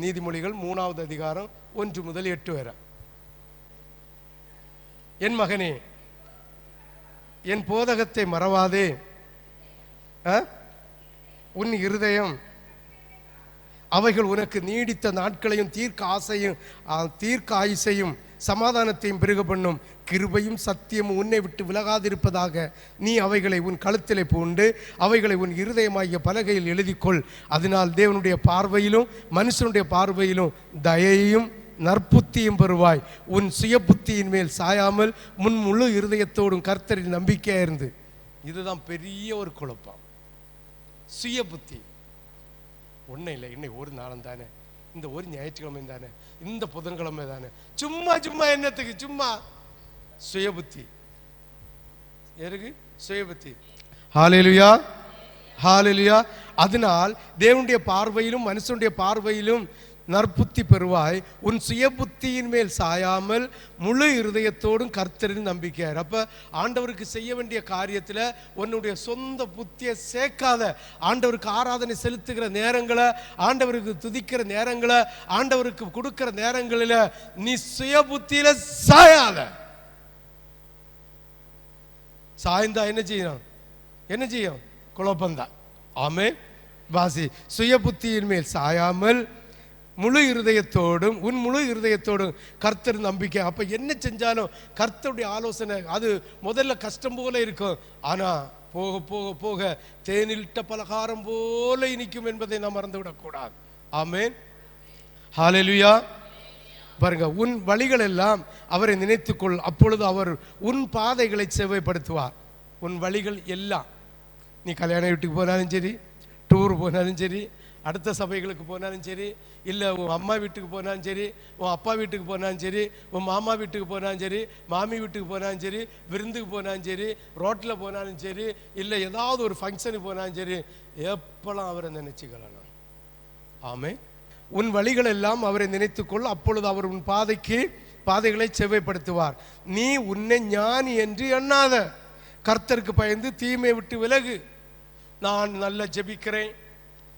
நீதிமொழிகள் 3வது அதிகாரம் 1 முதல் 8 வரை. என் மகனே, என் போதகத்தை மறவாதே. உன் இருதயம் அவைகள் உனக்கு நீடித்த நாட்களையும் தீர்க்க ஆயுசையும் சமாதானத்தையும் பெருக பண்ணும். கிருபையும் சத்தியமும் உன்னை விட்டு விலகாதிருப்பதாக. நீ அவைகளை உன் கழுத்திலே பூண்டு அவைகளை உன் இருதயமாகிய பலகையில் எழுதிக்கொள். அதனால் தேவனுடைய பார்வையிலும் மனுஷனுடைய பார்வையிலும் தயையும் நற்புத்தியும் பெறுவாய். உன் சுய புத்தியின் மேல் சாயாமல் முன் முழு இருதயத்தோடும் கர்த்தரின் நம்பிக்கையா இருந்து. இதுதான் பெரிய ஒரு குழப்பம். சுய புத்தி ஒன்றும் இல்லை. இன்னைக்கு ஒரு நாளும் தானே, இந்த ஒரு ஞாயிற்றுக்கிழமை தானே, இந்த புதன்கிழமை தானே, சும்மா என்னத்துக்கு, சும்மா சுயபுத்தி எருக்கு சுயபுத்தி. ஹல்லேலூயா, ஹல்லேலூயா. அதனால் தேவனுடைய பார்வையிலும் மனுஷனுடைய பார்வையிலும் நற்புத்தி பெறுவாய். உன் சுய புத்தியின் மேல் சாயாமல் முழு இருதயத்தோடும் கர்த்தரின் நம்பிக்கையார். அப்ப ஆண்டவருக்கு செய்ய வேண்டிய காரியத்தில் உன்னுடைய சொந்த புத்தியை சேர்க்காத. ஆண்டவருக்கு ஆராதனை செலுத்துகிற நேரங்களை, ஆண்டவருக்கு துதிக்கிற நேரங்களை, ஆண்டவருக்கு கொடுக்கிற நேரங்களில் நீ சுய புத்தியில சாயாத. சாய்ந்தா என்ன செய்யும்? குழப்பந்தான். ஆமே வாசி. சுய புத்தியின் மேல் சாயாமல் முழு இருதயத்தோடும் உன் முழு இருதயத்தோடும் கர்த்தர் நம்பிக்கை. அப்ப என்ன செஞ்சாலும் கர்த்தருடைய ஆலோசனை அது முதல்ல கஷ்டம் போல இருக்கும். ஆனா போக போக போக தேனிலிட்ட பலகாரம் போல இனிக்கும் என்பதை நாம் மறந்துவிடக்கூடாது. ஆமேன், ஹல்லேலூயா. பாருங்க, உன் வழிகள் எல்லாம் அவரை நினைத்துக்கொள், அப்பொழுது அவர் உன் பாதைகளை செவ்வாய்ப்படுத்துவார். உன் வழிகள் எல்லாம், நீ கல்யாண வீட்டுக்கு போனாலும் சரி, டூர் போனாலும் சரி, அடுத்த சபைகளுக்கு போனாலும் சரி, இல்லை உன் அம்மா வீட்டுக்கு போனாலும் சரி, உன் அப்பா வீட்டுக்கு போனாலும் சரி, உன் மாமா வீட்டுக்கு போனாலும் சரி, மாமி வீட்டுக்கு போனாலும் சரி, விருந்துக்கு போனாலும் சரி, ரோட்டில் போனாலும் சரி, இல்லை ஏதாவது ஒரு ஃபங்க்ஷனுக்கு போனாலும் சரி, எப்பெல்லாம் அவரை நினைச்சுக்கலாம். ஆமே, உன் வழிகள் எல்லாம் அவரை நினைத்துக்கொள், அப்பொழுது அவர் உன் பாதைகளை செவ்வாய்ப்படுத்துவார். நீ உன்னை ஞானி என்று எண்ணாத, கர்த்தருக்கு பயந்து தீமை விட்டு விலகு. நான் நல்லா ஜெபிக்கிறேன்,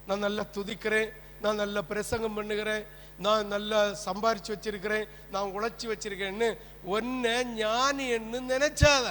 நான் நல்லா துதிக்கிறேன், நான் நல்லா பிரசங்கம் பண்ணுகிறேன், நான் நல்லா சம்பாரிச்சு வச்சிருக்கிறேன், நான் உழைச்சி வச்சிருக்கேன்னு ஒன்ன ஞானி என்று நினைச்சாத.